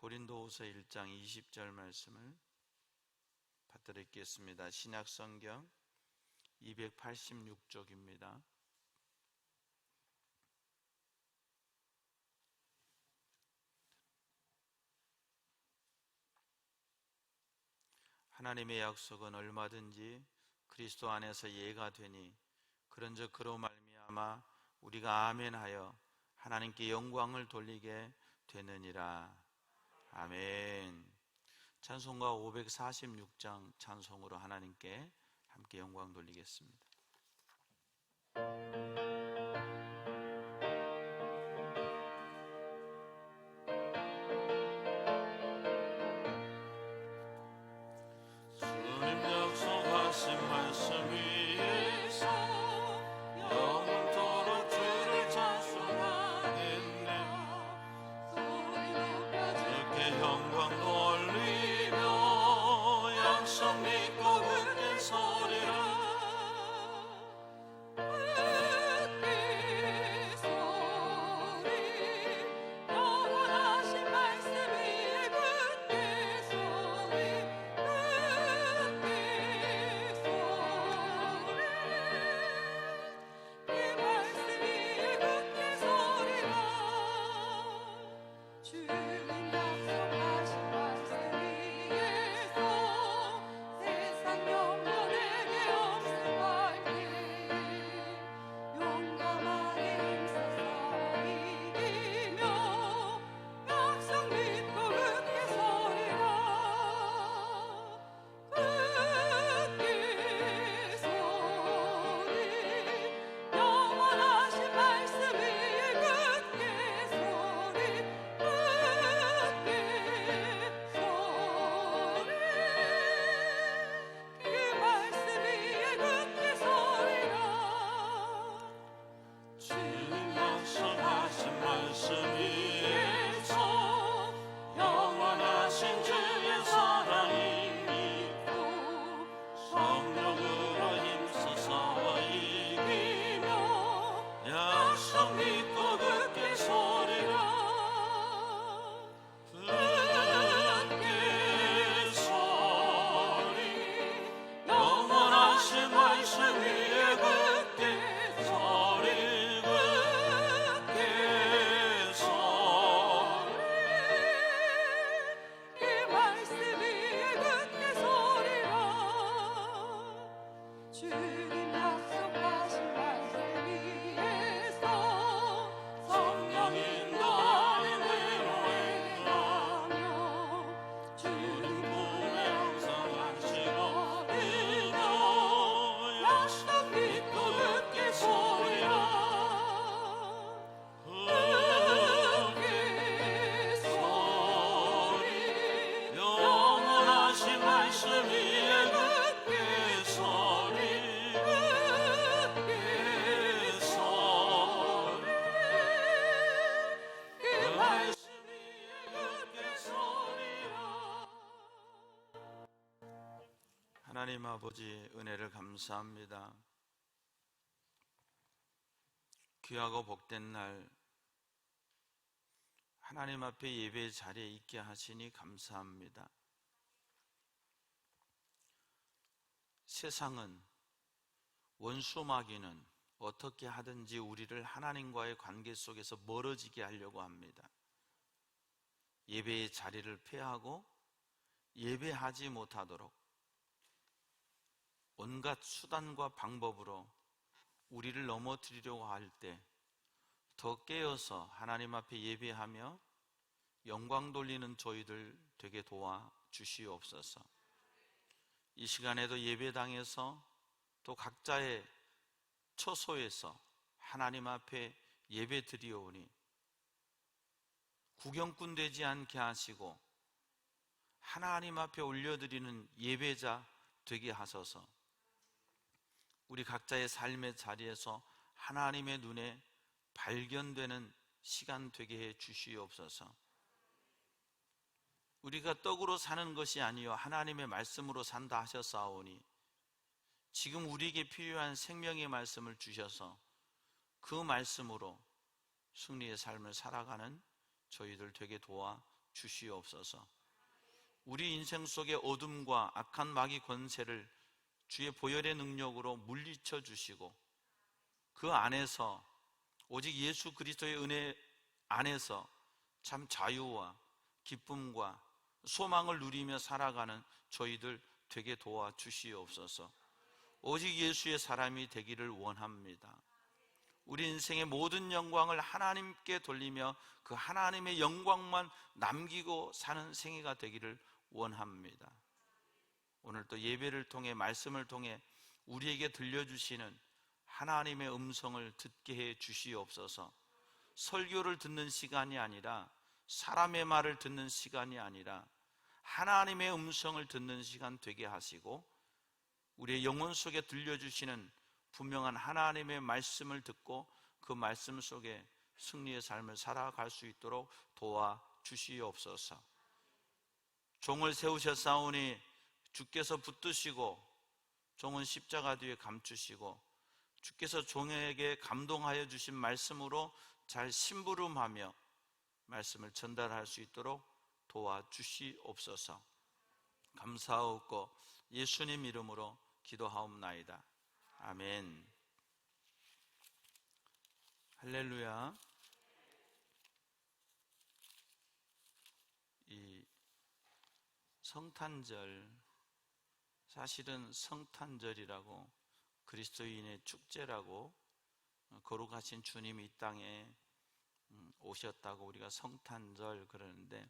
고린도후서 1장 20절 말씀을 받들어 읽겠습니다. 신약성경 286쪽입니다. 하나님의 약속은 얼마든지 그리스도 안에서 예가 되니 그런즉 그로 말미암아 우리가 아멘하여 하나님께 영광을 돌리게 되느니라. 아멘. 찬송가 546장 찬송으로 하나님께 함께 영광 돌리겠습니다. 주님 약속하신 말씀 위에서 영원토록 주를 찬송하겠네. 주께 영광 돌리며 약속 믿고 굳게 서리라. 하나님 아버지 은혜를 감사합니다. 귀하고 복된 날 하나님 앞에 예배의 자리에 있게 하시니 감사합니다. 세상은, 원수 마귀는 어떻게 하든지 우리를 하나님과의 관계 속에서 멀어지게 하려고 합니다. 예배의 자리를 폐하고 예배하지 못하도록 온갖 수단과 방법으로 우리를 넘어뜨리려고 할 때 더 깨어서 하나님 앞에 예배하며 영광 돌리는 저희들 되게 도와 주시옵소서. 이 시간에도 예배당에서 또 각자의 처소에서 하나님 앞에 예배 드리오니 구경꾼 되지 않게 하시고 하나님 앞에 올려드리는 예배자 되게 하소서. 우리 각자의 삶의 자리에서 하나님의 눈에 발견되는 시간 되게 해 주시옵소서. 우리가 떡으로 사는 것이 아니요 하나님의 말씀으로 산다 하셨사오니 지금 우리에게 필요한 생명의 말씀을 주셔서 그 말씀으로 승리의 삶을 살아가는 저희들 되게 도와 주시옵소서. 우리 인생 속의 어둠과 악한 마귀 권세를 주의 보혈의 능력으로 물리쳐 주시고, 그 안에서 오직 예수 그리스도의 은혜 안에서 참 자유와 기쁨과 소망을 누리며 살아가는 저희들 되게 도와주시옵소서. 오직 예수의 사람이 되기를 원합니다. 우리 인생의 모든 영광을 하나님께 돌리며 그 하나님의 영광만 남기고 사는 생애가 되기를 원합니다. 오늘 또 예배를 통해, 말씀을 통해 우리에게 들려주시는 하나님의 음성을 듣게 해 주시옵소서. 설교를 듣는 시간이 아니라, 사람의 말을 듣는 시간이 아니라 하나님의 음성을 듣는 시간 되게 하시고, 우리의 영혼 속에 들려주시는 분명한 하나님의 말씀을 듣고 그 말씀 속에 승리의 삶을 살아갈 수 있도록 도와주시옵소서. 종을 세우셨사오니 주께서 붙드시고 종은 십자가 뒤에 감추시고, 주께서 종에게 감동하여 주신 말씀으로 잘 심부름하며 말씀을 전달할 수 있도록 도와주시옵소서. 감사하옵고 예수님 이름으로 기도하옵나이다. 아멘. 할렐루야. 이 성탄절, 사실은 성탄절이라고, 그리스도인의 축제라고, 거룩하신 주님이 이 땅에 오셨다고 우리가 성탄절 그러는데,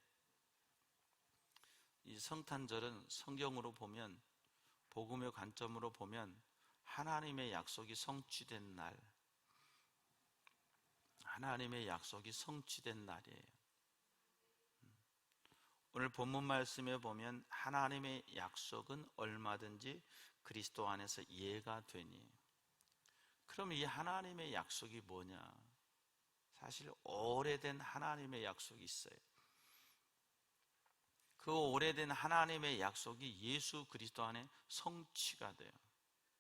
이 성탄절은 성경으로 보면, 복음의 관점으로 보면 하나님의 약속이 성취된 날, 하나님의 약속이 성취된 날이에요. 오늘 본문 말씀에 보면 하나님의 약속은 얼마든지 그리스도 안에서 이해가 되니, 그럼 이 하나님의 약속이 뭐냐? 사실 오래된 하나님의 약속이 있어요. 그 오래된 하나님의 약속이 예수 그리스도 안에 성취가 돼요.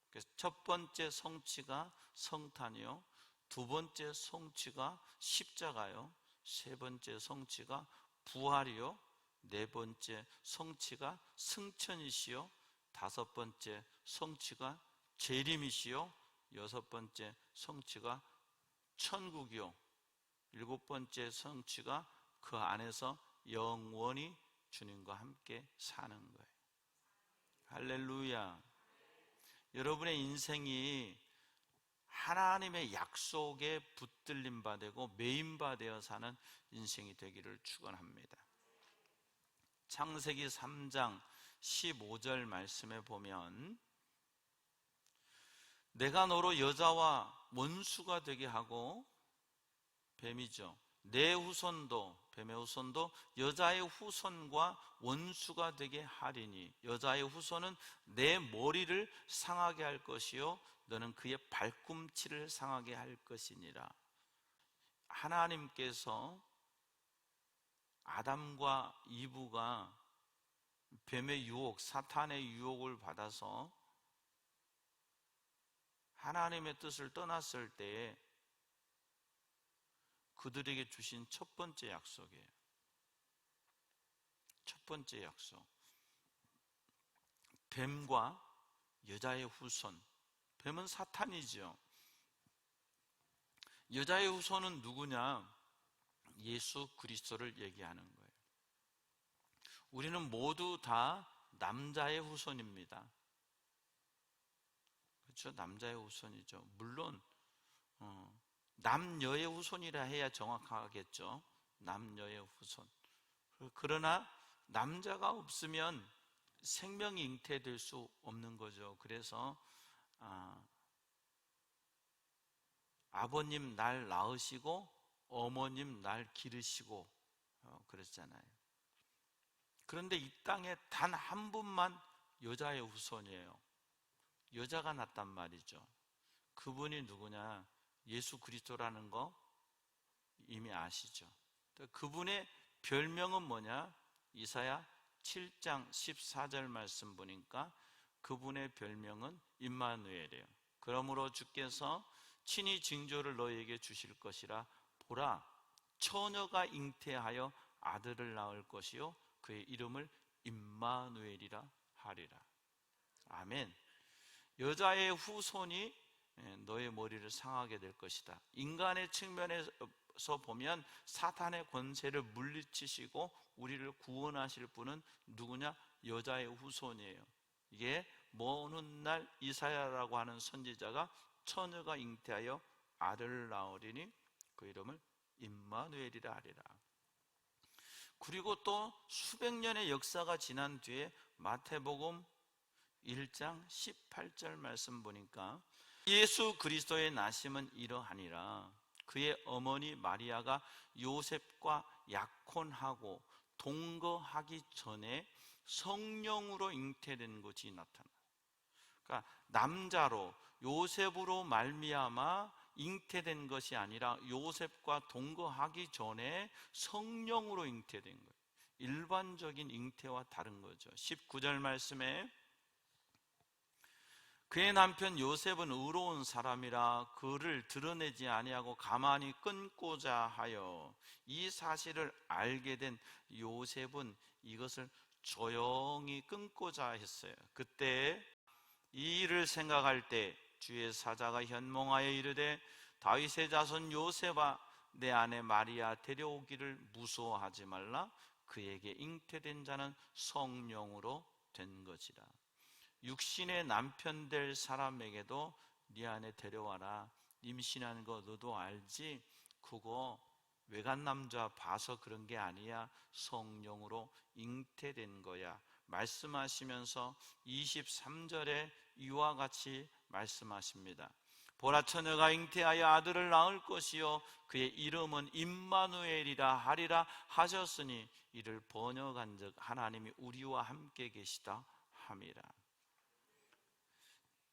그래서 첫 번째 성취가 성탄이요, 두 번째 성취가 십자가요, 세 번째 성취가 부활이요, 네 번째 성취가 승천이시요, 다섯 번째 성취가 재림이시요, 여섯 번째 성취가 천국이요, 일곱 번째 성취가 그 안에서 영원히 주님과 함께 사는 거예요. 할렐루야. 여러분의 인생이 하나님의 약속에 붙들림 바 되고 메인 바 되어 사는 인생이 되기를 축원합니다. 창세기 3장 15절 말씀에 보면, 내가 너로 여자와 원수가 되게 하고, 뱀이죠, 내 후손도, 뱀의 후손도 여자의 후손과 원수가 되게 하리니, 여자의 후손은 내 머리를 상하게 할 것이요 너는 그의 발꿈치를 상하게 할 것이니라. 하나님께서 아담과 이브가 뱀의 유혹, 사탄의 유혹을 받아서 하나님의 뜻을 떠났을 때에 그들에게 주신 첫 번째 약속이에요. 첫 번째 약속. 뱀과 여자의 후손. 뱀은 사탄이죠. 여자의 후손은 누구냐? 예수 그리스도를 얘기하는 거예요. 우리는 모두 다 남자의 후손입니다. 그렇죠? 남자의 후손이죠. 물론 남녀의 후손이라 해야 정확하겠죠. 남녀의 후손. 그러나 남자가 없으면 생명이 잉태될 수 없는 거죠. 그래서 아버님 날 낳으시고 어머님 날 기르시고 그랬잖아요. 그런데 이 땅에 단 한 분만 여자의 후손이에요. 여자가 낳았단 말이죠. 그분이 누구냐? 예수 그리스도라는 거 이미 아시죠? 그분의 별명은 뭐냐? 이사야 7장 14절 말씀 보니까 그분의 별명은 임마누엘이에요. 그러므로 주께서 친히 징조를 너희에게 주실 것이라. 보라, 처녀가 잉태하여 아들을 낳을 것이요 그의 이름을 임마누엘이라 하리라. 아멘. 여자의 후손이 너의 머리를 상하게 될 것이다. 인간의 측면에서 보면 사탄의 권세를 물리치시고 우리를 구원하실 분은 누구냐? 여자의 후손이에요. 이게 먼 훗날 이사야라고 하는 선지자가 처녀가 잉태하여 아들을 낳으리니 그 이름을 임마누엘이라 하리라. 그리고 또 수백 년의 역사가 지난 뒤에 마태복음 1장 18절 말씀 보니까 예수 그리스도의 나심은 이러하니라. 그의 어머니 마리아가 요셉과 약혼하고 동거하기 전에 성령으로 잉태된 것이 나타나. 그러니까 남자로 요셉으로 말미암아 잉태된 것이 아니라 요셉과 동거하기 전에 성령으로 잉태된 거예요. 일반적인 잉태와 다른 거죠. 19절 말씀에 그의 남편 요셉은 의로운 사람이라 그를 드러내지 아니하고 가만히 끊고자 하여 이 사실을 알게 된 요셉은 이것을 조용히 끊고자 했어요. 그때 이 일을 생각할 때 주의 사자가 현몽하여 이르되 다윗의 자손 요셉아 내 아내 마리아 데려오기를 무서워하지 말라. 그에게 잉태된 자는 성령으로 된 것이라. 육신의 남편 될 사람에게도 네 안에 데려와라. 임신한 거 너도 알지? 그거 외간 남자 봐서 그런 게 아니야. 성령으로 잉태된 거야. 말씀하시면서 23절에 이와 같이 말씀하십니다. 보라 처녀가 잉태하여 아들을 낳을 것이요 그의 이름은 임마누엘이라 하리라 하셨으니 이를 번역한즉 하나님이 우리와 함께 계시다 함이라.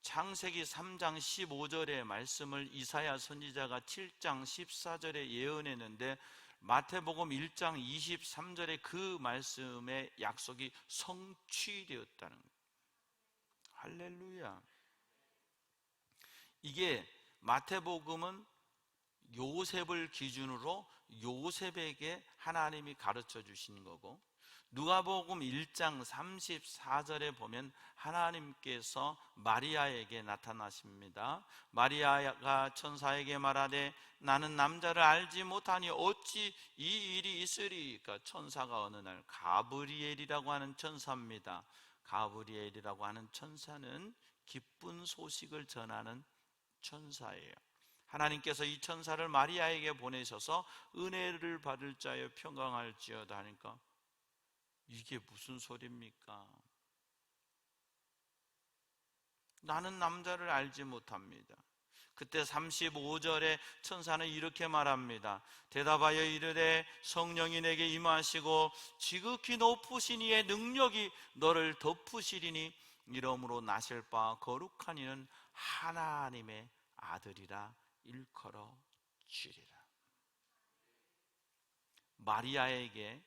창세기 3장 15절의 말씀을 이사야 선지자가 7장 14절에 예언했는데 마태복음 1장 23절에 그 말씀의 약속이 성취되었다는 거예요. 할렐루야. 이게 마태복음은 요셉을 기준으로 요셉에게 하나님이 가르쳐 주신 거고, 누가복음 1장 34절에 보면 하나님께서 마리아에게 나타나십니다. 마리아가 천사에게 말하되 나는 남자를 알지 못하니 어찌 이 일이 있으리까. 천사가 어느 날 가브리엘이라고 하는 천사입니다. 가브리엘이라고 하는 천사는 기쁜 소식을 전하는 천사예요. 하나님께서 이 천사를 마리아에게 보내셔서 은혜를 받을 자여 평강할지어다 하니까 이게 무슨 소리입니까? 나는 남자를 알지 못합니다. 그때 35절에 천사는 이렇게 말합니다. 대답하여 이르되 성령이 내게 임하시고 지극히 높으신 이의 능력이 너를 덮으시리니 이러므로 나실 바 거룩한 이는 하나님의 아들이라 일컬어 주리라. 마리아에게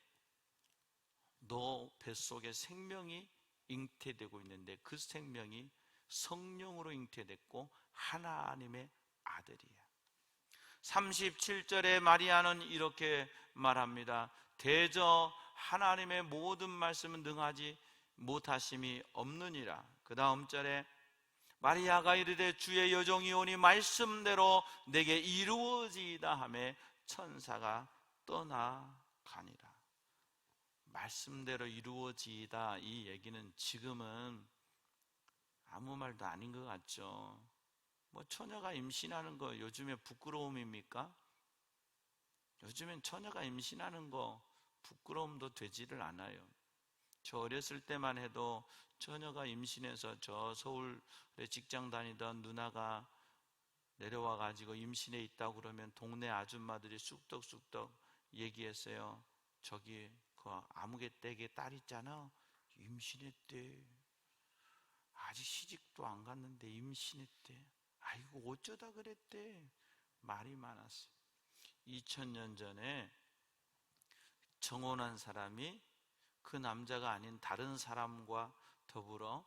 너 뱃속에 생명이 잉태되고 있는데 그 생명이 성령으로 잉태됐고 하나님의 아들이야. 37절에 마리아는 이렇게 말합니다. 대저 하나님의 모든 말씀은 능하지 못하심이 없느니라. 그 다음 절에 마리아가 이르되 주의 여종이 오니 말씀대로 내게 이루어지이다 하매 천사가 떠나가니라. 말씀대로 이루어지이다, 이 얘기는 지금은 아무 말도 아닌 것 같죠. 뭐 처녀가 임신하는 거 요즘에 부끄러움입니까? 요즘엔 처녀가 임신하는 거 부끄러움도 되지를 않아요. 저 어렸을 때만 해도 처녀가 임신해서 저 서울에 직장 다니던 누나가 내려와 가지고 임신해 있다고 그러면 동네 아줌마들이 쑥덕쑥덕 얘기했어요. 저기 그 아무개 댁에 딸 있잖아, 임신했대. 아직 시집도 안 갔는데 임신했대. 아이고 어쩌다 그랬대. 말이 많았어요. 2000년 전에 정혼한 사람이 그 남자가 아닌 다른 사람과 더불어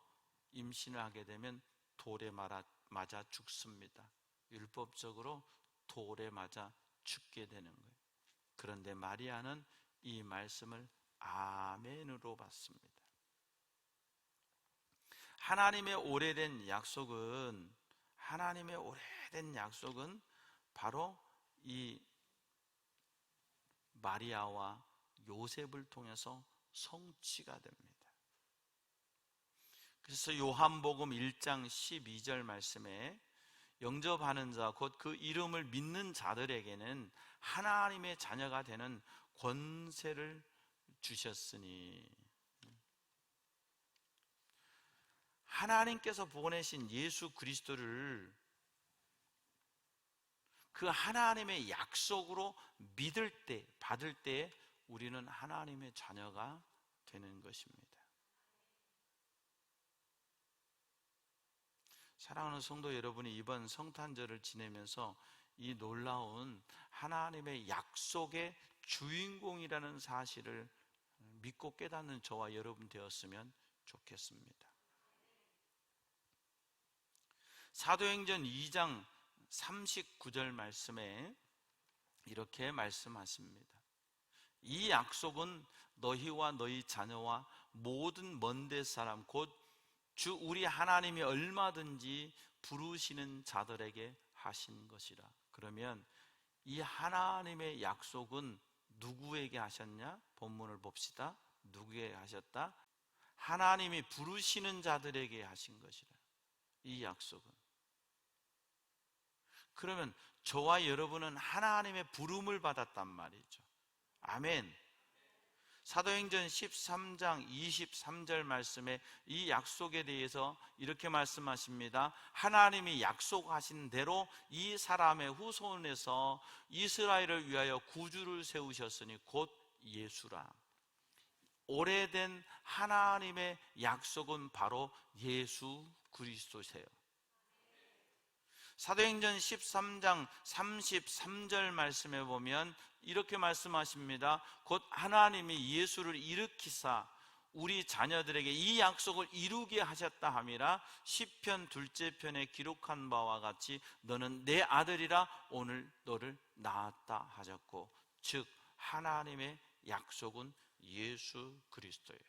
임신을 하게 되면 돌에 맞아 죽습니다. 율법적으로 돌에 맞아 죽게 되는 거예요. 그런데 마리아는 이 말씀을 아멘으로 받습니다. 하나님의 오래된 약속은 바로 이 마리아와 요셉을 통해서 성취가 됩니다. 그래서 요한복음 1장 12절 말씀에 영접하는 자, 곧 그 이름을 믿는 자들에게는 하나님의 자녀가 되는 권세를 주셨으니, 하나님께서 보내신 예수 그리스도를 그 하나님의 약속으로 믿을 때, 받을 때 우리는 하나님의 자녀가 되는 것입니다. 사랑하는 성도 여러분이 이번 성탄절을 지내면서 이 놀라운 하나님의 약속의 주인공이라는 사실을 믿고 깨닫는 저와 여러분 되었으면 좋겠습니다. 사도행전 2장 39절 말씀에 이렇게 말씀하십니다. 이 약속은 너희와 너희 자녀와 모든 먼데 사람 곧 주 우리 하나님이 얼마든지 부르시는 자들에게 하신 것이라. 그러면 이 하나님의 약속은 누구에게 하셨냐? 본문을 봅시다. 누구에게 하셨다? 하나님이 부르시는 자들에게 하신 것이라. 이 약속은. 그러면 저와 여러분은 하나님의 부름을 받았단 말이죠. 아멘. 사도행전 13장 23절 말씀에 이 약속에 대해서 이렇게 말씀하십니다. 하나님이 약속하신 대로 이 사람의 후손에서 이스라엘을 위하여 구주를 세우셨으니 곧 예수라. 오래된 하나님의 약속은 바로 예수 그리스도세요. 사도행전 13장 33절 말씀에 보면 이렇게 말씀하십니다. 곧 하나님이 예수를 일으키사 우리 자녀들에게 이 약속을 이루게 하셨다 함이라. 시편 2째 편에 기록한 바와 같이 너는 내 아들이라 오늘 너를 낳았다 하셨고, 즉 하나님의 약속은 예수 그리스도예요.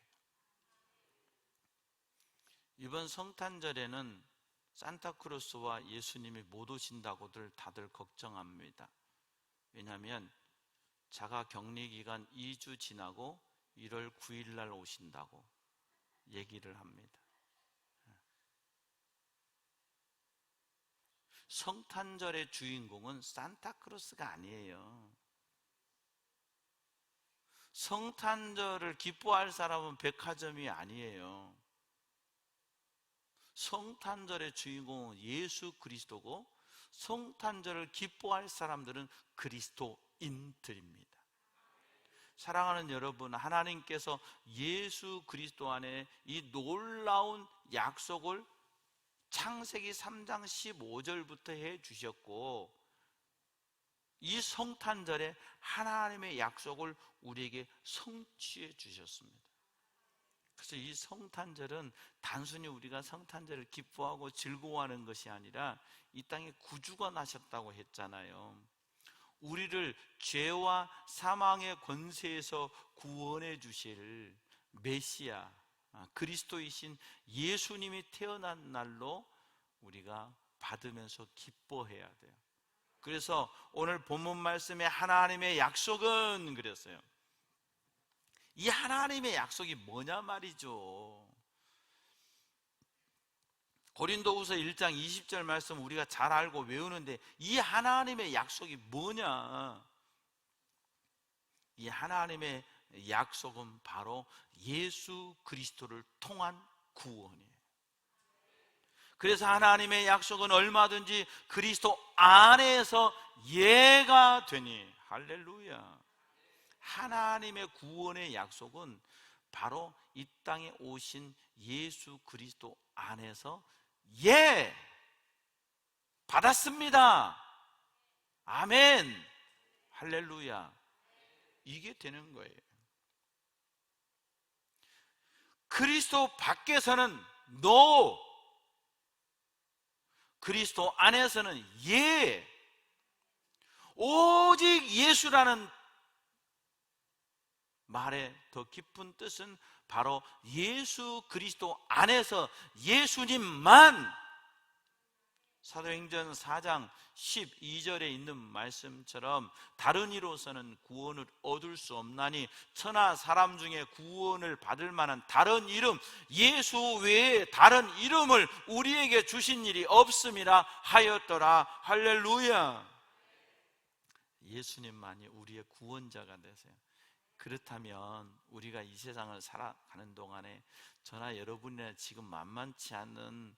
이번 성탄절에는 산타크로스와 예수님이 못 오신다고들 다들 걱정합니다. 왜냐하면 자가 격리 기간 2주 지나고 1월 9일 날 오신다고 얘기를 합니다. 성탄절의 주인공은 산타크로스가 아니에요. 성탄절을 기뻐할 사람은 백화점이 아니에요. 성탄절의 주인공은 예수 그리스도고, 성탄절을 기뻐할 사람들은 그리스도인들입니다. 사랑하는 여러분, 하나님께서 예수 그리스도 안에 이 놀라운 약속을 창세기 3장 15절부터 해 주셨고, 이 성탄절에 하나님의 약속을 우리에게 성취해 주셨습니다. 그래서 이 성탄절은 단순히 우리가 성탄절을 기뻐하고 즐거워하는 것이 아니라 이 땅에 구주가 나셨다고 했잖아요. 우리를 죄와 사망의 권세에서 구원해 주실 메시아, 그리스도이신 예수님이 태어난 날로 우리가 받으면서 기뻐해야 돼요. 그래서 오늘 본문 말씀에 하나님의 약속은 그랬어요. 이 하나님의 약속이 뭐냐 말이죠. 고린도후서 1장 20절 말씀 우리가 잘 알고 외우는데, 이 하나님의 약속이 뭐냐? 이 하나님의 약속은 바로 예수 그리스도를 통한 구원이에요. 그래서 하나님의 약속은 얼마든지 그리스도 안에서 예가 되니, 할렐루야. 하나님의 구원의 약속은 바로 이 땅에 오신 예수 그리스도 안에서 예 받았습니다. 아멘. 할렐루야. 이게 되는 거예요. 그리스도 밖에서는 노, 그리스도 안에서는 예. 오직 예수라는 말의 더 깊은 뜻은 바로 예수 그리스도 안에서 예수님만, 사도행전 4장 12절에 있는 말씀처럼 다른 이로서는 구원을 얻을 수 없나니 천하 사람 중에 구원을 받을 만한 다른 이름 예수 외에 다른 이름을 우리에게 주신 일이 없음이라 하였더라. 할렐루야. 예수님만이 우리의 구원자가 되세요. 그렇다면 우리가 이 세상을 살아가는 동안에 저나 여러분이나 지금 만만치 않은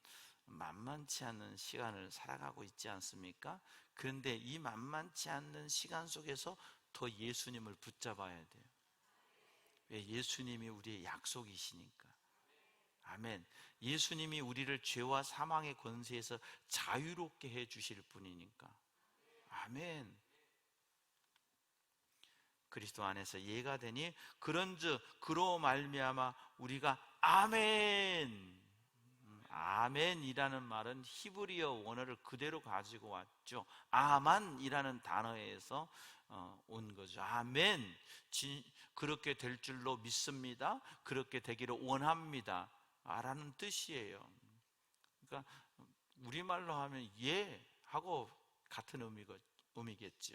시간을 살아가고 있지 않습니까? 그런데 이 만만치 않는 시간 속에서 더 예수님을 붙잡아야 돼요. 왜? 예수님이 우리의 약속이시니까. 아멘. 예수님이 우리를 죄와 사망의 권세에서 자유롭게 해 주실 분이니까. 아멘. 그리스도 안에서 예가 되니 그런즉 그로 말미암아 우리가 아멘이라는 말은 히브리어 원어를 그대로 가지고 왔죠. 아만이라는 단어에서 온 거죠. 아멘. 그렇게 될 줄로 믿습니다. 그렇게 되기를 원합니다 라는 뜻이에요. 그러니까 우리말로 하면 예 하고 같은 의미겠죠.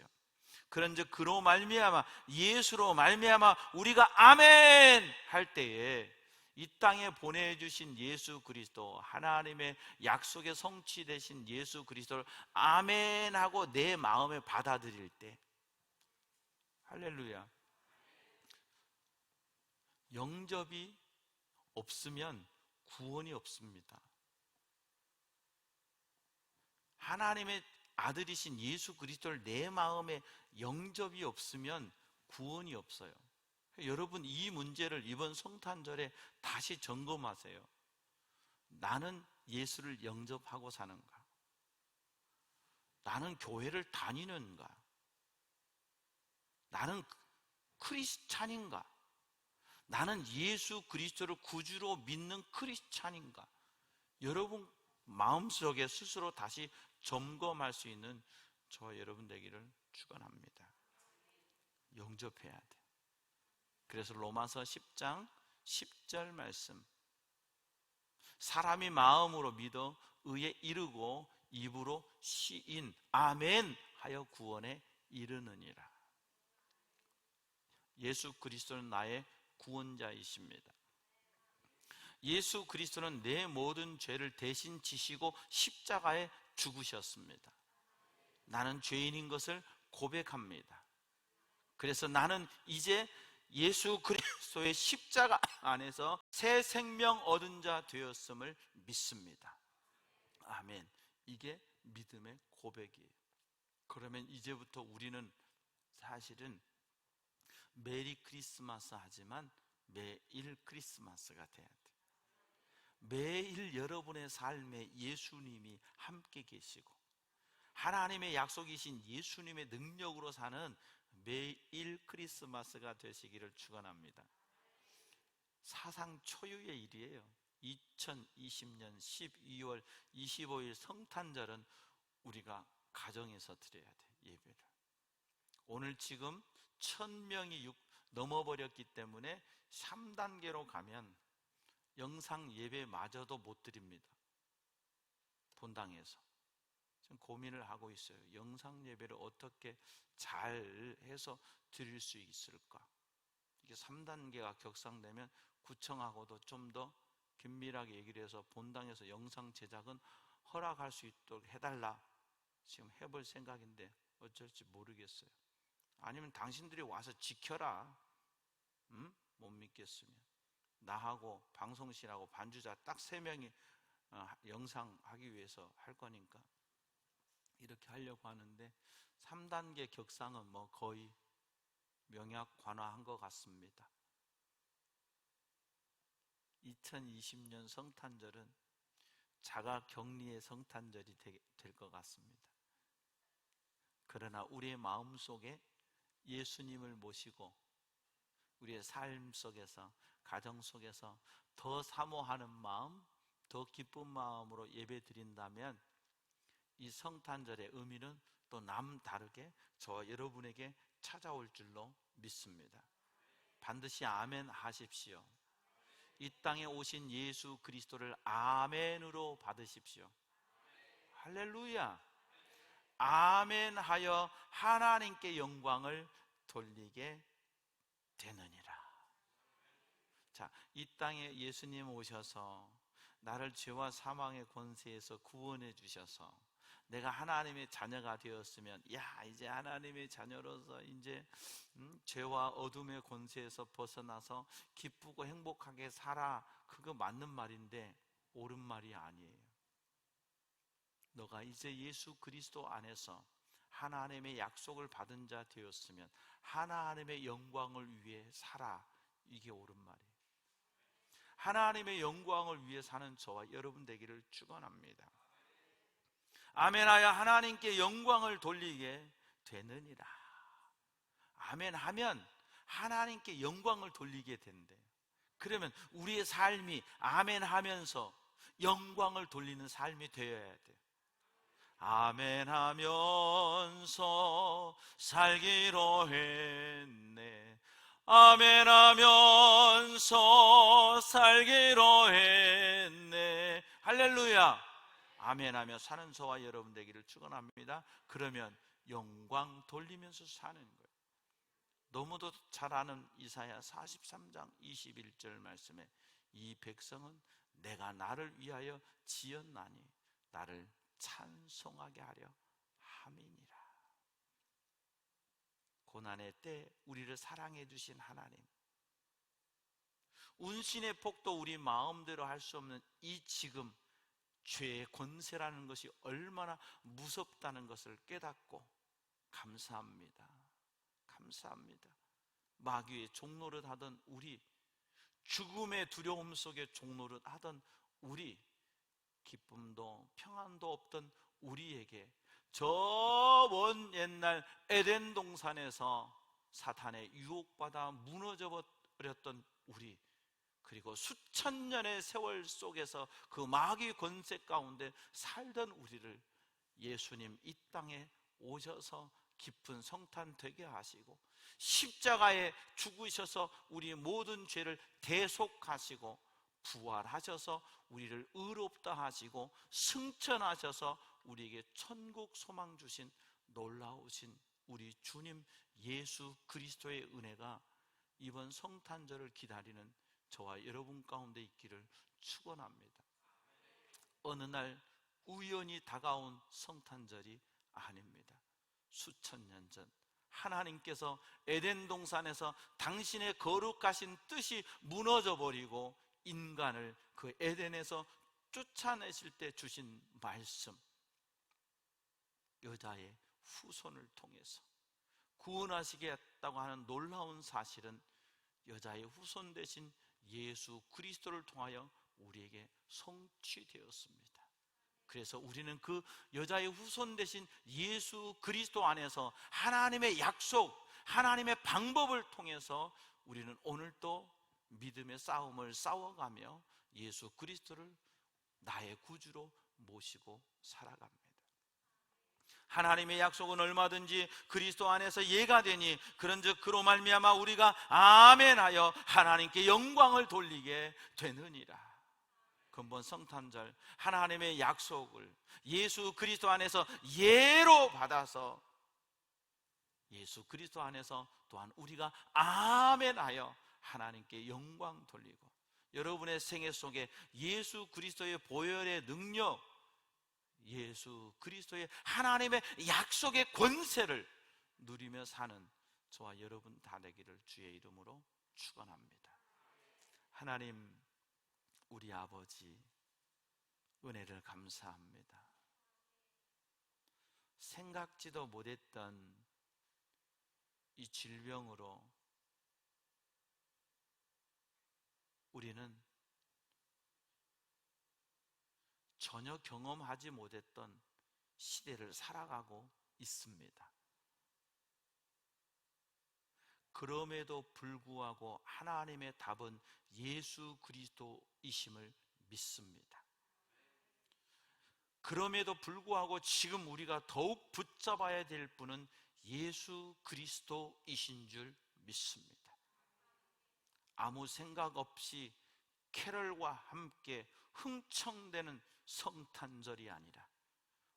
그런즉 그로 말미암아 예수로 말미암아 우리가 아멘 할 때에 이 땅에 보내주신 예수 그리스도, 하나님의 약속의 성취 되신 예수 그리스도를 아멘 하고 내 마음에 받아들일 때, 할렐루야, 영접이 없으면 구원이 없습니다. 하나님의 아들이신 예수 그리스도를 내 마음에 영접이 없으면 구원이 없어요. 여러분, 이 문제를 이번 성탄절에 다시 점검하세요. 나는 예수를 영접하고 사는가? 나는 교회를 다니는가? 나는 크리스찬인가? 나는 예수 그리스도를 구주로 믿는 크리스찬인가? 여러분 마음속에 스스로 다시 점검할 수 있는 저와 여러분 되기를 축원합니다. 영접해야 돼. 그래서 로마서 10장 10절 말씀, 사람이 마음으로 믿어 의에 이르고 입으로 시인 아멘 하여 구원에 이르느니라. 예수 그리스도는 나의 구원자이십니다. 예수 그리스도는 내 모든 죄를 대신 지시고 십자가에 죽으셨습니다. 나는 죄인인 것을 고백합니다. 그래서 나는 이제 예수 그리스도의 십자가 안에서 새 생명 얻은 자 되었음을 믿습니다. 아멘. 이게 믿음의 고백이에요. 그러면 이제부터 우리는 사실은 메리 크리스마스 하지만 매일 크리스마스가 돼야 돼요. 매일 여러분의 삶에 예수님이 함께 계시고 하나님의 약속이신 예수님의 능력으로 사는 매일 크리스마스가 되시기를 축원합니다. 사상 초유의 일이에요. 2020년 12월 25일 성탄절은 우리가 가정에서 드려야 돼, 예배를. 오늘 지금 1000명이 넘어버렸기 때문에 3단계로 가면 영상 예배마저도 못 드립니다. 본당에서 지금 고민을 하고 있어요. 영상 예배를 어떻게 잘 해서 드릴 수 있을까? 이게 3단계가 격상되면 구청하고도 좀 더 긴밀하게 얘기를 해서 본당에서 영상 제작은 허락할 수 있도록 해달라. 지금 해볼 생각인데 어쩔지 모르겠어요. 아니면 당신들이 와서 지켜라. 못 믿겠으면 나하고 방송실하고 반주자 딱 3명이 영상 하기 위해서 할 거니까 이렇게 하려고 하는데 3단계 격상은 뭐 거의 명약 관화한 것 같습니다. 2020년 성탄절은 자가 격리의 성탄절이 될 것 같습니다. 그러나 우리의 마음 속에 예수님을 모시고 우리의 삶 속에서, 가정 속에서 더 사모하는 마음, 더 기쁜 마음으로 예배 드린다면 이 성탄절의 의미는 또 남다르게 저와 여러분에게 찾아올 줄로 믿습니다. 반드시 아멘 하십시오. 이 땅에 오신 예수 그리스도를 아멘으로 받으십시오. 할렐루야. 아멘하여 하나님께 영광을 돌리게 되느니라. 자, 이 땅에 예수님 오셔서 나를 죄와 사망의 권세에서 구원해 주셔서 내가 하나님의 자녀가 되었으면, 야, 이제 하나님의 자녀로서 이제 죄와 어둠의 권세에서 벗어나서 기쁘고 행복하게 살아. 그거 맞는 말인데 옳은 말이 아니에요. 너가 이제 예수 그리스도 안에서 하나님의 약속을 받은 자 되었으면 하나님의 영광을 위해 살아. 이게 옳은 말이에요. 하나님의 영광을 위해 사는 저와 여러분 되기를 축원합니다. 아멘하여 하나님께 영광을 돌리게 되느니라. 아멘하면 하나님께 영광을 돌리게 된대요. 그러면 우리의 삶이 아멘하면서 영광을 돌리는 삶이 되어야 돼요. 아멘하면서 살기로 했네. 아멘하면서 살기로 했네. 할렐루야. 아멘하며 사는 저와 여러분 되기를 축원합니다. 그러면 영광 돌리면서 사는 거예요. 너무도 잘 아는 이사야 43장 21절 말씀에 이 백성은 내가 나를 위하여 지었나니 나를 찬송하게 하려 함이니라. 고난의 때 우리를 사랑해 주신 하나님, 운신의 폭도 우리 마음대로 할 수 없는 이 지금 죄의 권세라는 것이 얼마나 무섭다는 것을 깨닫고 감사합니다. 감사합니다. 마귀의 종노릇 하던 우리, 죽음의 두려움 속에 종노릇 하던 우리, 기쁨도 평안도 없던 우리에게 저 먼 옛날 에덴 동산에서 사탄의 유혹받아 무너져 버렸던 우리, 그리고 수천 년의 세월 속에서 그 마귀 권세 가운데 살던 우리를 예수님 이 땅에 오셔서 깊은 성탄 되게 하시고 십자가에 죽으셔서 우리 모든 죄를 대속하시고 부활하셔서 우리를 의롭다 하시고 승천하셔서 우리에게 천국 소망 주신 놀라우신 우리 주님 예수 그리스도의 은혜가 이번 성탄절을 기다리는 저와 여러분 가운데 있기를 축원합니다. 어느 날 우연히 다가온 성탄절이 아닙니다. 수천 년 전 하나님께서 에덴 동산에서 당신의 거룩하신 뜻이 무너져 버리고 인간을 그 에덴에서 쫓아내실 때 주신 말씀, 여자의 후손을 통해서 구원하시겠다고 하는 놀라운 사실은 여자의 후손 대신 예수 그리스도를 통하여 우리에게 성취되었습니다. 그래서 우리는 그 여자의 후손 대신 예수 그리스도 안에서 하나님의 약속, 하나님의 방법을 통해서 우리는 오늘도 믿음의 싸움을 싸워가며 예수 그리스도를 나의 구주로 모시고 살아갑니다. 하나님의 약속은 얼마든지 그리스도 안에서 예가 되니 그런즉 그로 말미암아 우리가 아멘하여 하나님께 영광을 돌리게 되느니라. 근본 성탄절 하나님의 약속을 예수 그리스도 안에서 예로 받아서 예수 그리스도 안에서 또한 우리가 아멘하여 하나님께 영광 돌리고 여러분의 생애 속에 예수 그리스도의 보혈의 능력, 예수 그리스도의 하나님의 약속의 권세를 누리며 사는 저와 여러분 다 되기를 주의 이름으로 축원합니다. 하나님, 우리 아버지 은혜를 감사합니다. 생각지도 못했던 이 질병으로 우리는 전혀 경험하지 못했던 시대를 살아가고 있습니다. 그럼에도 불구하고 하나님의 답은 예수 그리스도이심을 믿습니다. 그럼에도 불구하고 지금 우리가 더욱 붙잡아야 될 분은 예수 그리스도이신 줄 믿습니다. 아무 생각 없이 캐럴과 함께 흥청대는 성탄절이 아니라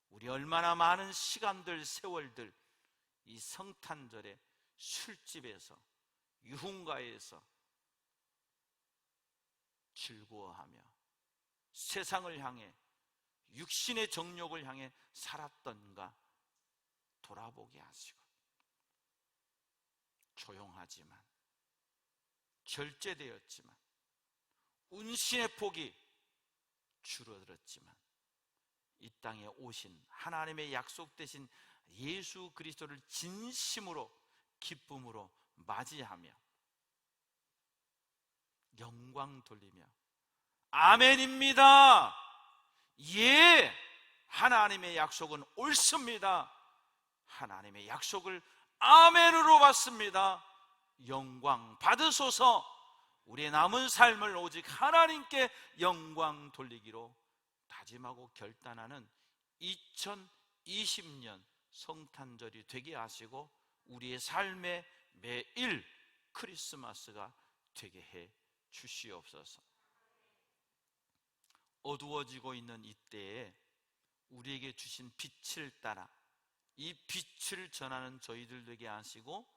우리 얼마나 많은 시간들, 세월들 이 성탄절에 술집에서, 유흥가에서 즐거워하며 세상을 향해, 육신의 정욕을 향해 살았던가 돌아보게 하시고, 조용하지만, 절제되었지만, 운신의 폭이 줄어들었지만 이 땅에 오신 하나님의 약속되신 예수 그리스도를 진심으로 기쁨으로 맞이하며 영광 돌리며 아멘입니다, 예, 하나님의 약속은 옳습니다, 하나님의 약속을 아멘으로 받습니다, 영광 받으소서, 우리의 남은 삶을 오직 하나님께 영광 돌리기로 다짐하고 결단하는 2020년 성탄절이 되게 하시고 우리의 삶의 매일 크리스마스가 되게 해 주시옵소서. 어두워지고 있는 이때에 우리에게 주신 빛을 따라 이 빛을 전하는 저희들 되게 하시고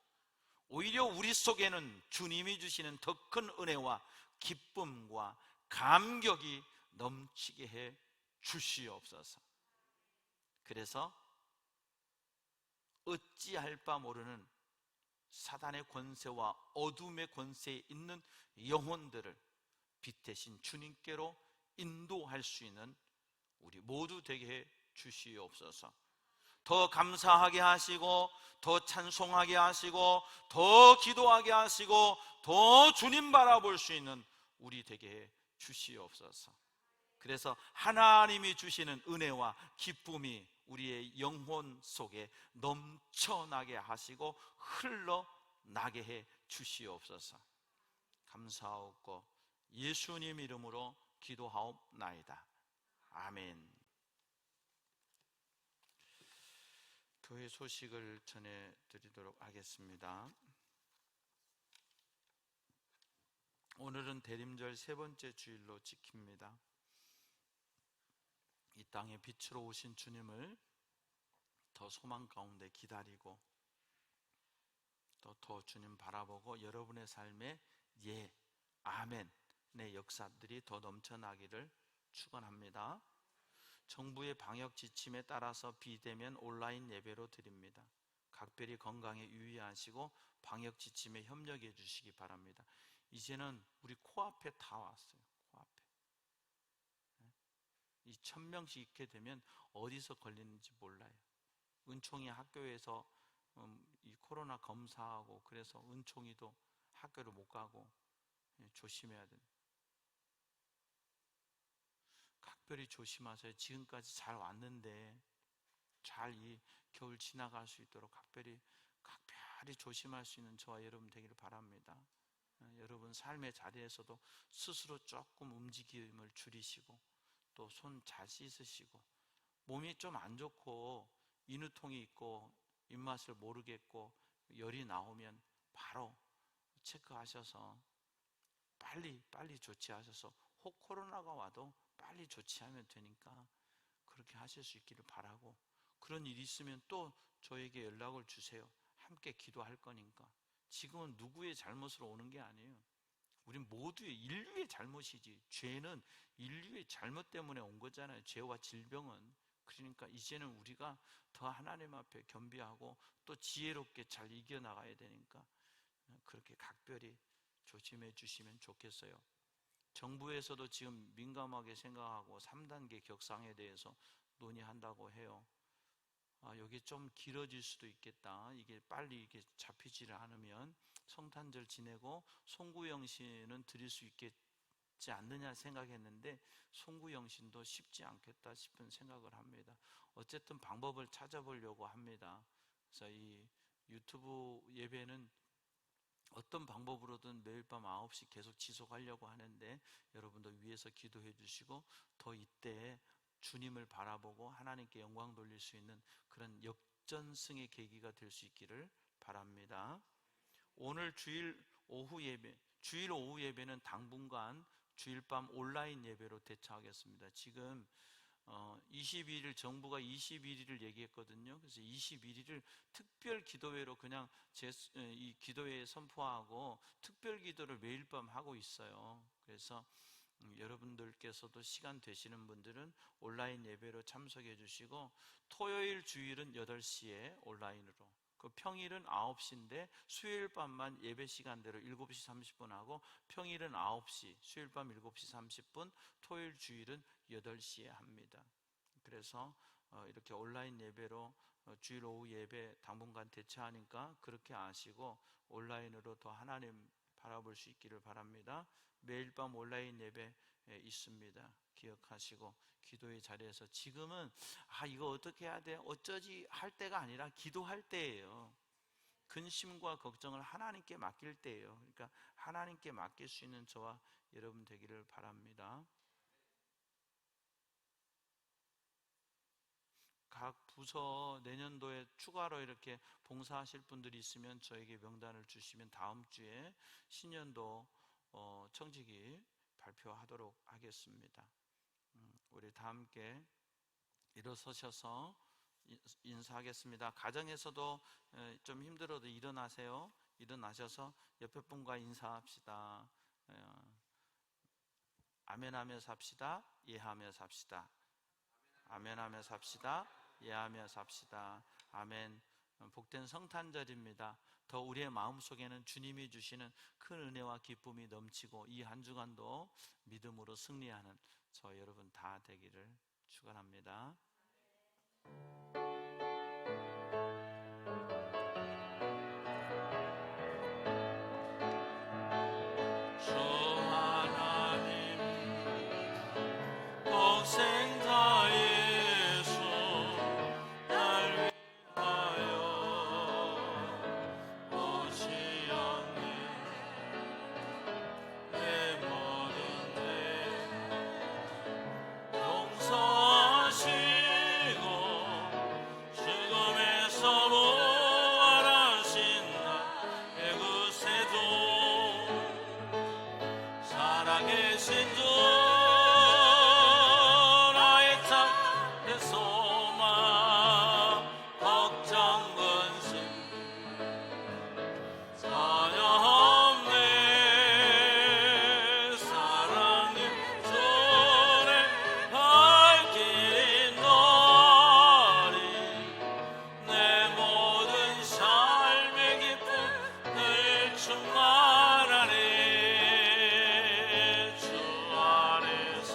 오히려 우리 속에는 주님이 주시는 더 큰 은혜와 기쁨과 감격이 넘치게 해 주시옵소서. 그래서 어찌할 바 모르는 사단의 권세와 어둠의 권세에 있는 영혼들을 빛 대신 주님께로 인도할 수 있는 우리 모두 되게 해 주시옵소서. 더 감사하게 하시고 더 찬송하게 하시고 더 기도하게 하시고 더 주님 바라볼 수 있는 우리 되게 해 주시옵소서. 그래서 하나님이 주시는 은혜와 기쁨이 우리의 영혼 속에 넘쳐나게 하시고 흘러나게 해 주시옵소서. 감사하옵고 예수님 이름으로 기도하옵나이다. 아멘. 교회 소식을 전해드리도록 하겠습니다. 오늘은 대림절 세 번째 주일로 지킵니다. 이 땅에 빛으로 오신 주님을 더 소망 가운데 기다리고 또 더 주님 바라보고 여러분의 삶에 예, 아멘의 역사들이 더 넘쳐나기를 축원합니다. 정부의 방역 지침에 따라서 비대면 온라인 예배로 드립니다. 각별히 건강에 유의하시고 방역 지침에 협력해 주시기 바랍니다. 이제는 우리 코앞에 다 왔어요. 코앞에. 이 1000명씩 있게 되면 어디서 걸리는지 몰라요. 은총이 학교에서 이 코로나 검사하고 그래서 은총이도 학교를 못 가고 조심해야 됩니다. 각별히 조심하세요. 지금까지 잘 왔는데 잘 이 겨울 지나갈 수 있도록 각별히 조심할 수 있는 저와 여러분 되기를 바랍니다. 여러분 삶의 자리에서도 스스로 조금 움직임을 줄이시고 또 손 잘 씻으시고 몸이 좀 안 좋고 인후통이 있고 입맛을 모르겠고 열이 나오면 바로 체크하셔서 빨리 조치하셔서 혹 코로나가 와도 빨리 조치하면 되니까 그렇게 하실 수 있기를 바라고, 그런 일이 있으면 또 저에게 연락을 주세요. 함께 기도할 거니까. 지금은 누구의 잘못으로 오는 게 아니에요. 우린 모두의 인류의 잘못이지. 죄는 인류의 잘못 때문에 온 거잖아요. 죄와 질병은. 그러니까 이제는 우리가 더 하나님 앞에 겸비하고 또 지혜롭게 잘 이겨나가야 되니까 그렇게 각별히 조심해 주시면 좋겠어요. 정부에서도 지금 민감하게 생각하고 3단계 격상에 대해서 논의한다고 해요. 여기 좀 길어질 수도 있겠다. 이게 빨리 이게 잡히지를 않으면 성탄절 지내고 송구영신은 드릴 수 있겠지 않느냐 생각했는데 송구영신도 쉽지 않겠다 싶은 생각을 합니다. 어쨌든 방법을 찾아보려고 합니다. 그래서 이 유튜브 예배는 어떤 방법으로든 매일 밤 9시 계속 지속하려고 하는데 여러분도 위에서 기도해 주시고 더 이때 주님을 바라보고 하나님께 영광 돌릴 수 있는 그런 역전승의 계기가 될 수 있기를 바랍니다. 오늘 주일 오후 예배 주일 오후 예배는 당분간 주일 밤 온라인 예배로 대처하겠습니다. 지금 21일 정부가 21일을 얘기했거든요. 그래서 21일을 특별 기도회로 그냥 이 기도회에 선포하고 특별 기도를 매일 밤 하고 있어요. 그래서 여러분들께서도 시간 되시는 분들은 온라인 예배로 참석해 주시고, 토요일 주일은 8시에 온라인으로, 그 평일은 9시인데 수요일 밤만 예배 시간대로 7시 30분 하고, 평일은 9시, 수요일 밤 7시 30분, 토요일 주일은 8시에 합니다. 그래서 이렇게 온라인 예배로 주일 오후 예배 당분간 대체하니까 그렇게 아시고 온라인으로 더 하나님 바라볼 수 있기를 바랍니다. 매일 밤 온라인 예배 있습니다. 기억하시고 기도의 자리에서, 지금은 이거 어떻게 해야 돼? 어쩌지 할 때가 아니라 기도할 때예요. 근심과 걱정을 하나님께 맡길 때예요. 그러니까 하나님께 맡길 수 있는 저와 여러분 되기를 바랍니다. 각 부서 내년도에 추가로 이렇게 봉사하실 분들이 있으면 저에게 명단을 주시면 다음 주에 신년도 청지기 발표하도록 하겠습니다. 우리 다 함께 일어서셔서 인사하겠습니다. 가정에서도 좀 힘들어도 일어나세요. 일어나셔서 옆에 분과 인사합시다. 아멘하며 삽시다. 예하며 삽시다. 아멘하며 삽시다. 예하며 삽시다. 아멘. 복된 성탄절입니다. 더 우리의 마음속에는 주님이 주시는 큰 은혜와 기쁨이 넘치고 이 한 주간도 믿음으로 승리하는 저 여러분 다 되기를 축원합니다. 주 하나님 독생자 예수 날 위하여 오시었네. 내 모든 죄 용서하시고 죽음에서 부활하신 나의 구세주, 살아계신 주 나의 참된 소망, 걱정 근심 전혀 없네. 사랑의 손에 밝힌 너리 내 모든 삶의 기쁨을 충만하네. 주 안에서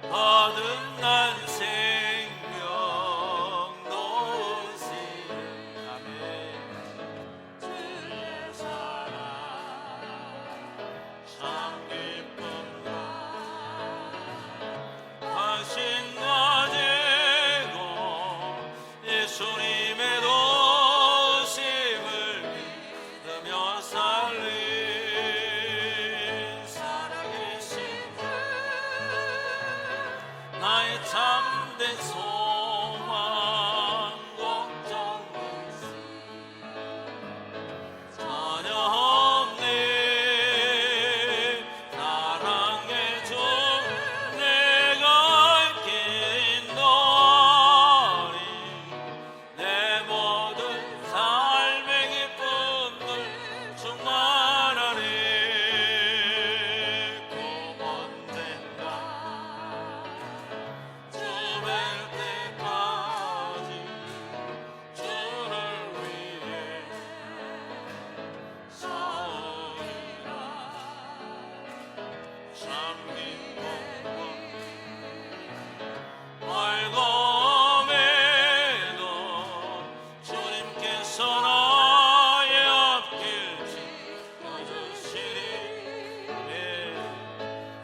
얻은 난 생명 놓으시. 아멘. 주의 사랑 참 기쁨과 당신 가지고 예수님의 도심을 믿으며 살리. 살아계신 주 나의 참된 소망, 걱정 근심 전혀 없네. 사랑의 주 내가 알긴 너리 내 모든 삶의 기쁨을 충만하네. 꼭 언젠가 주 뵐 때까지 주를 위해 싸우리라. 참 기쁨과 멀거움에도 주님께서 나의 앞길 지켜주시리.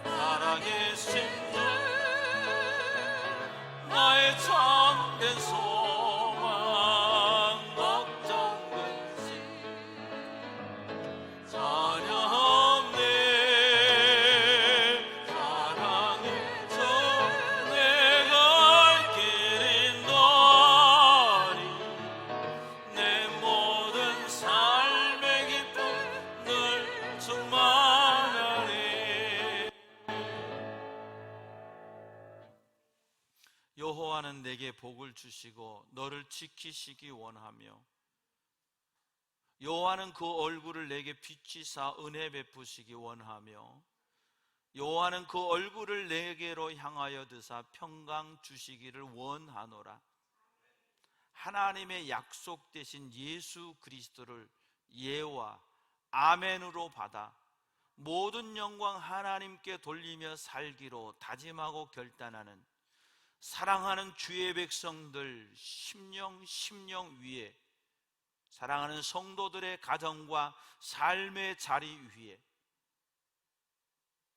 살아계신 주 나의 참된 소망, 걱정 근심 전혀 없네. 사랑의 주 내가 알 길인 너리 내 모든 삶의 기쁨을 여호와는 내게 복을 주시고 너를 지키시기 원하며 여호와는 그 얼굴을 내게 비치사 은혜 베푸시기 원하며 여호와는 그 얼굴을 내게로 향하여 드사 평강 주시기를 원하노라. 하나님의 약속 되신 예수 그리스도를 예와 아멘으로 받아 모든 영광 하나님께 돌리며 살기로 다짐하고 결단하는 사랑하는 주의 백성들 심령 위에, 사랑하는 성도들의 가정과 삶의 자리 위에,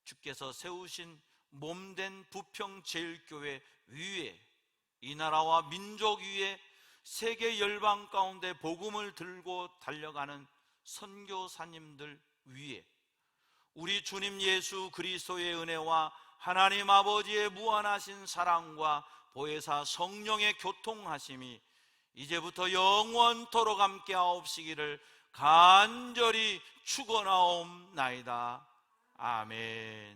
주께서 세우신 몸된 부평제일교회 위에, 이 나라와 민족 위에, 세계 열방 가운데 복음을 들고 달려가는 선교사님들 위에 우리 주님 예수 그리스도의 은혜와 하나님 아버지의 무한하신 사랑과 보혜사 성령의 교통하심이 이제부터 영원토록 함께 하옵시기를 간절히 축원하옵나이다. 아멘.